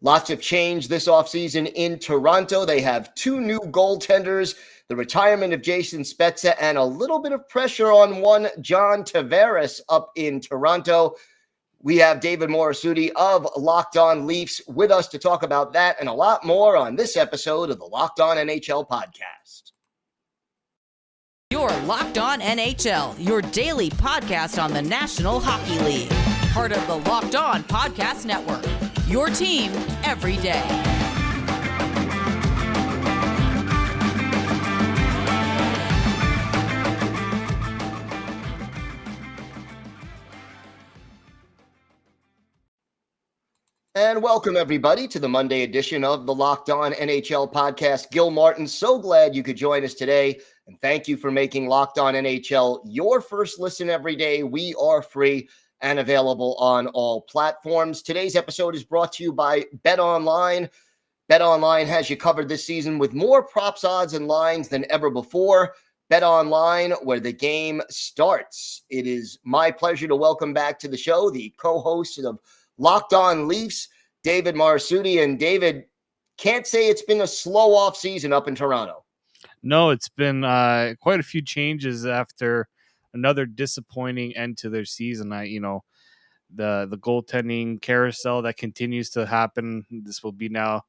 Lots of change this offseason in Toronto. They have two new goaltenders, the retirement of Jason Spezza, and a little bit of pressure on one John Tavares up in Toronto. We have David Morassutti of Locked On Leafs with us to talk about that and a lot more on this episode of the Locked On NHL Podcast. You're Locked On NHL, your daily podcast on the National Hockey League. Part of the Locked On Podcast Network, your team every day. And welcome, everybody, to the Monday edition of the Locked On NHL Podcast. Gil Martin, so glad you could join us today. And thank you for making Locked On NHL your first listen every day. We are free and available on all platforms. Today's episode is brought to you by BetOnline. BetOnline has you covered this season with more props, odds, and lines than ever before. BetOnline, where the game starts. It is my pleasure to welcome back to the show the co-host of Locked On Leafs, David Morassutti. And David, can't say it's been a slow off season up in Toronto. No, it's been quite a few changes after another disappointing end to their season. The goaltending carousel that continues to happen. This will be now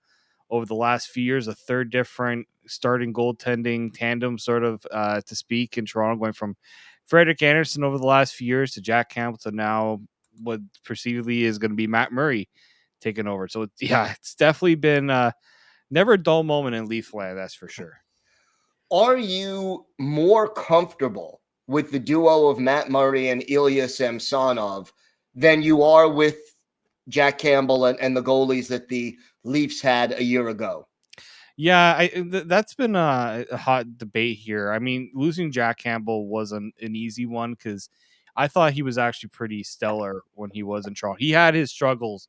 over the last few years a third different starting goaltending tandem, sort of to speak, in Toronto, going from Frederik Andersen over the last few years to Jack Campbell to now what perceivably is going to be Matt Murray taking over. So it's definitely been never a dull moment in Leafland, that's for sure. Are you more comfortable with the duo of Matt Murray and Ilya Samsonov than you are with Jack Campbell and the goalies that the Leafs had a year ago? Yeah, that's been a hot debate here. I mean, losing Jack Campbell wasn't an easy one because I thought he was actually pretty stellar when he was in Toronto. He had his struggles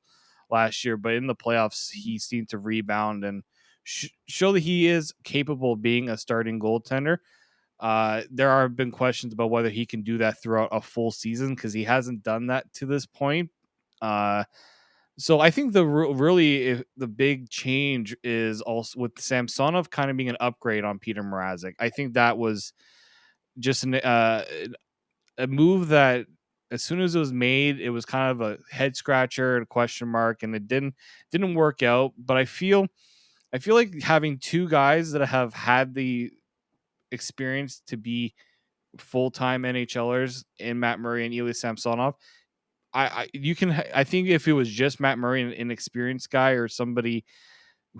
last year, but in the playoffs, he seemed to rebound and show that he is capable of being a starting goaltender. There have been questions about whether he can do that throughout a full season because he hasn't done that to this point. So I think the big change is also with Samsonov kind of being an upgrade on Peter Mrazek. I think that was just a move that as soon as it was made, it was kind of a head scratcher and a question mark, and it didn't work out. But I feel like having two guys that have had the experience to be full-time NHLers in Matt Murray and Ilya Samsonov, I think if it was just Matt Murray, an inexperienced guy or somebody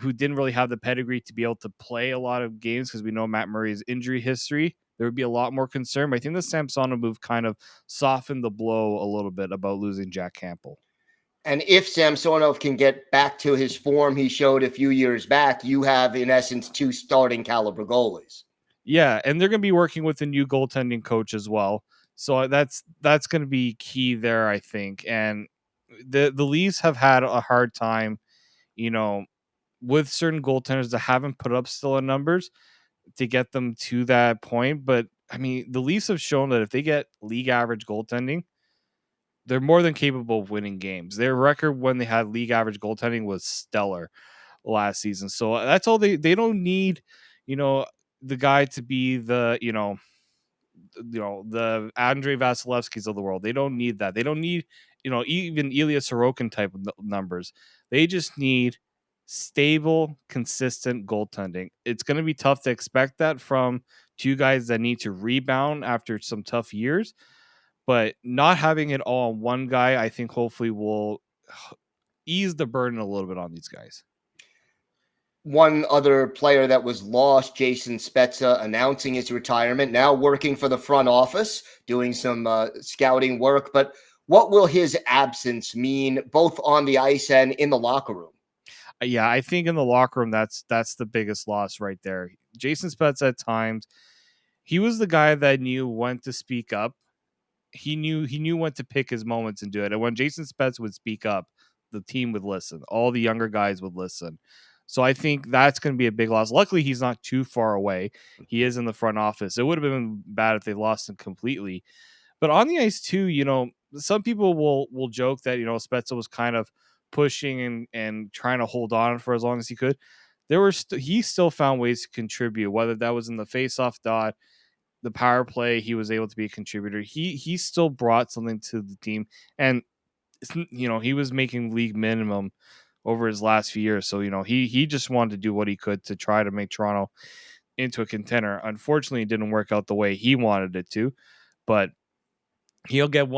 who didn't really have the pedigree to be able to play a lot of games, because we know Matt Murray's injury history, there would be a lot more concern. But I think the Samsonov move kind of softened the blow a little bit about losing Jack Campbell. And if Samsonov can get back to his form he showed a few years back, you have, in essence, two starting caliber goalies. Yeah, and they're going to be working with a new goaltending coach as well. So that's going to be key there, I think. And the Leafs have had a hard time, with certain goaltenders that haven't put up stellar numbers to get them to that point. But, I mean, the Leafs have shown that if they get league average goaltending, they're more than capable of winning games. Their record when they had league average goaltending was stellar last season. So that's all they don't need, the guy to be the Andrei Vasilevskis of the world. They don't need that. They don't need, even Ilya Sorokin type of numbers. They just need stable, consistent goaltending. It's going to be tough to expect that from two guys that need to rebound after some tough years, but not having it all on one guy, I think hopefully will ease the burden a little bit on these guys. One other player that was lost, Jason Spezza, announcing his retirement, now working for the front office, doing some scouting work. But what will his absence mean both on the ice and in the locker room? Yeah, I think in the locker room, that's the biggest loss right there. Jason Spezza, at times, he was the guy that knew when to speak up. He knew when to pick his moments and do it. And when Jason Spezza would speak up, the team would listen. All the younger guys would listen. So I think that's going to be a big loss. Luckily, he's not too far away. He is in the front office. It would have been bad if they lost him completely. But on the ice too, some people will joke that, Spezza was kind of pushing and trying to hold on for as long as he could, he still found ways to contribute, whether that was in the faceoff dot, the power play. He was able to be a contributor. He still brought something to the team, and he was making league minimum over his last few years. So he just wanted to do what he could to try to make Toronto into a contender. Unfortunately, it didn't work out the way he wanted it to, but he'll get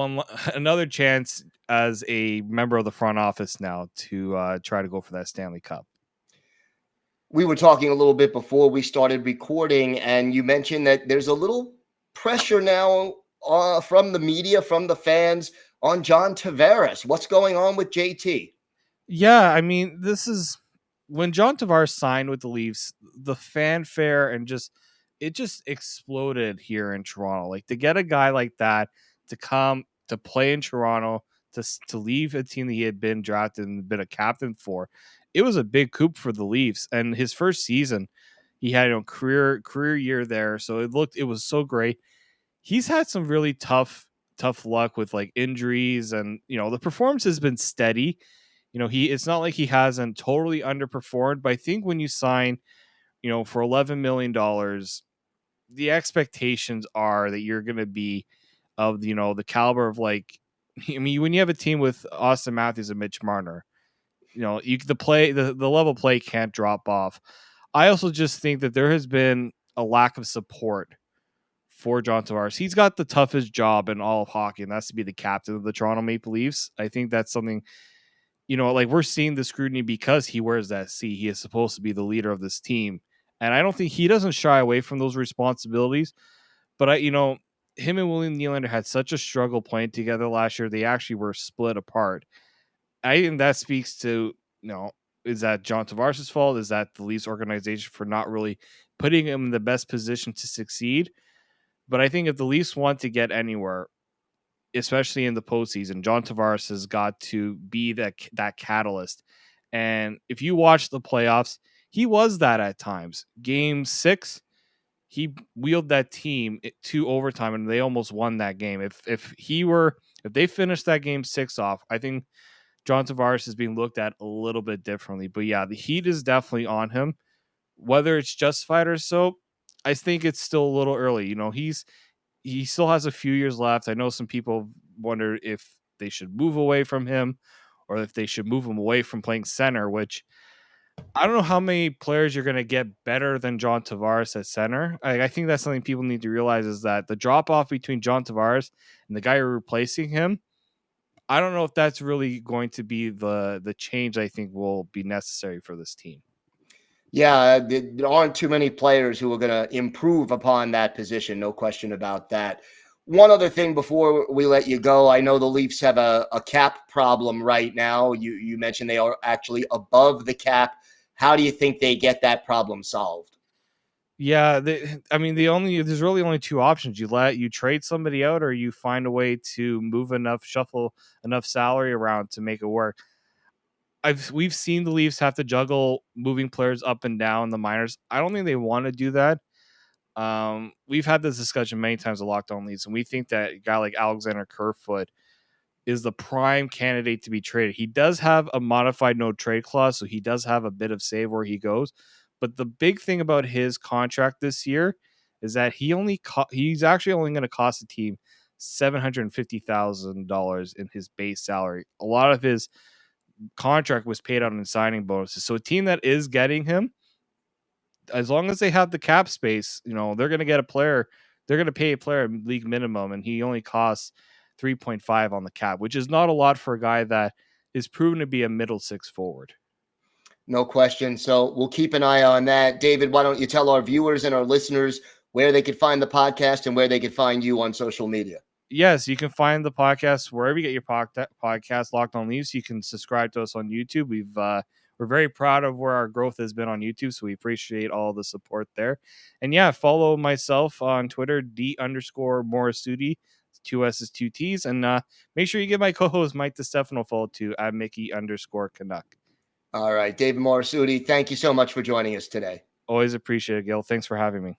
another chance as a member of the front office now to try to go for that Stanley Cup. We were talking a little bit before we started recording, and you mentioned that there's a little pressure now from the media, from the fans on John Tavares. What's going on with JT? Yeah, I mean, this is when John Tavares signed with the Leafs, the fanfare and it just exploded here in Toronto. Like, to get a guy like that to come to play in Toronto, to leave a team that he had been drafted and been a captain for, it was a big coup for the Leafs. And his first season, he had a career year there, so it was so great. He's had some really tough luck with like injuries, and the performance has been steady. It's not like he hasn't totally underperformed, but I think when you sign, for $11 million, the expectations are that you're going to be of, the caliber of, like, I mean, when you have a team with Austin Matthews and Mitch Marner, the level of play can't drop off. I also just think that there has been a lack of support for John Tavares. He's got the toughest job in all of hockey, and that's to be the captain of the Toronto Maple Leafs. I think that's something, like, we're seeing the scrutiny because he wears that C. He is supposed to be the leader of this team. And I don't think he doesn't shy away from those responsibilities. But him and William Nylander had such a struggle playing together last year. They actually were split apart. I think that speaks to, is that John Tavares' fault? Is that the Leafs organization for not really putting him in the best position to succeed? But I think if the Leafs want to get anywhere, especially in the postseason, John Tavares has got to be that catalyst. And if you watch the playoffs, he was that at times. Game 6, he wheeled that team to overtime, and they almost won that game. If they finished that game 6 off, I think John Tavares is being looked at a little bit differently. But yeah, the heat is definitely on him. Whether it's justified or so, I think it's still a little early. He still has a few years left. I know some people wonder if they should move away from him or if they should move him away from playing center, which I don't know how many players you're going to get better than John Tavares at center. I think that's something people need to realize, is that the drop off between John Tavares and the guy replacing him, I don't know if that's really going to be the change I think will be necessary for this team. Yeah, there aren't too many players who are going to improve upon that position. No question about that. One other thing before we let you go, I know the Leafs have a cap problem right now. You mentioned they are actually above the cap. How do you think they get that problem solved? Yeah, there's really only two options. You trade somebody out, or you find a way to shuffle enough salary around to make it work. We've seen the Leafs have to juggle moving players up and down the minors. I don't think they want to do that. We've had this discussion many times at Locked On Leafs, and we think that a guy like Alexander Kerfoot is the prime candidate to be traded. He does have a modified no trade clause, so he does have a bit of save where he goes. But the big thing about his contract this year is that he's actually only going to cost the team $750,000 in his base salary. A lot of his contract was paid out in signing bonuses. So a team that is getting him, as long as they have the cap space, they're going to get a player. They're going to pay a player league minimum, and he only costs 3.5 on the cap, which is not a lot for a guy that is proven to be a middle six forward. No question. So we'll keep an eye on that. David, why don't you tell our viewers and our listeners where they could find the podcast and where they could find you on social media? Yes, you can find the podcast wherever you get your podcast, Locked On Leafs. You can subscribe to us on YouTube. We're very proud of where our growth has been on YouTube, so we appreciate all the support there. And yeah, follow myself on Twitter, _Morassutti, 2 S's, 2 T's. And make sure you give my co-host Mike DeStefano a follow to at Mickey_Canuck. All right, David Morassutti, thank you so much for joining us today. Always appreciate it, Gil. Thanks for having me.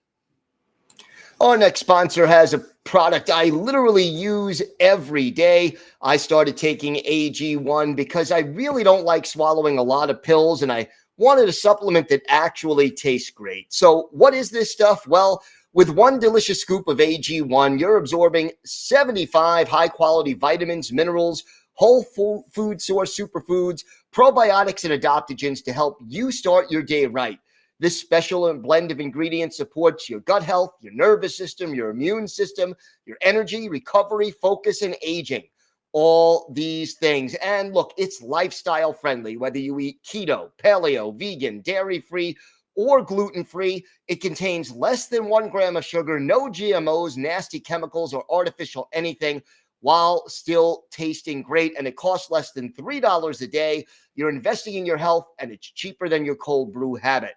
Our next sponsor has a product I literally use every day. I started taking AG1 because I really don't like swallowing a lot of pills, and I wanted a supplement that actually tastes great. So what is this stuff? Well, with one delicious scoop of AG1, you're absorbing 75 high-quality vitamins, minerals, whole food source superfoods, probiotics, and adaptogens to help you start your day right. This special blend of ingredients supports your gut health, your nervous system, your immune system, your energy, recovery, focus, and aging. All these things. And look, it's lifestyle friendly, whether you eat keto, paleo, vegan, dairy-free, or gluten-free. It contains less than 1 gram of sugar, no GMOs, nasty chemicals, or artificial anything, while still tasting great. And it costs less than $3 a day. You're investing in your health, and it's cheaper than your cold brew habit.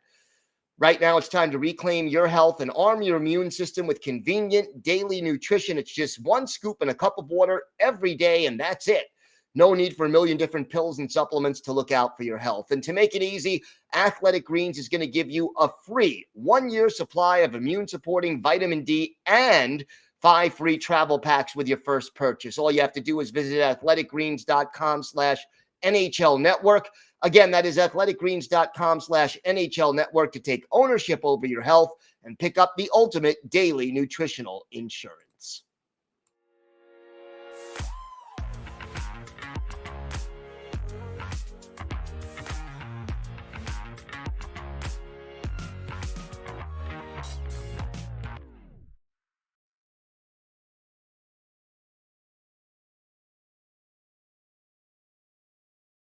Right now, it's time to reclaim your health and arm your immune system with convenient daily nutrition. It's just 1 scoop in a cup of water every day, and that's it. No need for a million different pills and supplements to look out for your health. And to make it easy, Athletic Greens is going to give you a free 1-year supply of immune-supporting vitamin D and 5 free travel packs with your first purchase. All you have to do is visit athleticgreens.com/NHL Network. Again, that is athleticgreens.com/NHL Network to take ownership over your health and pick up the ultimate daily nutritional insurance.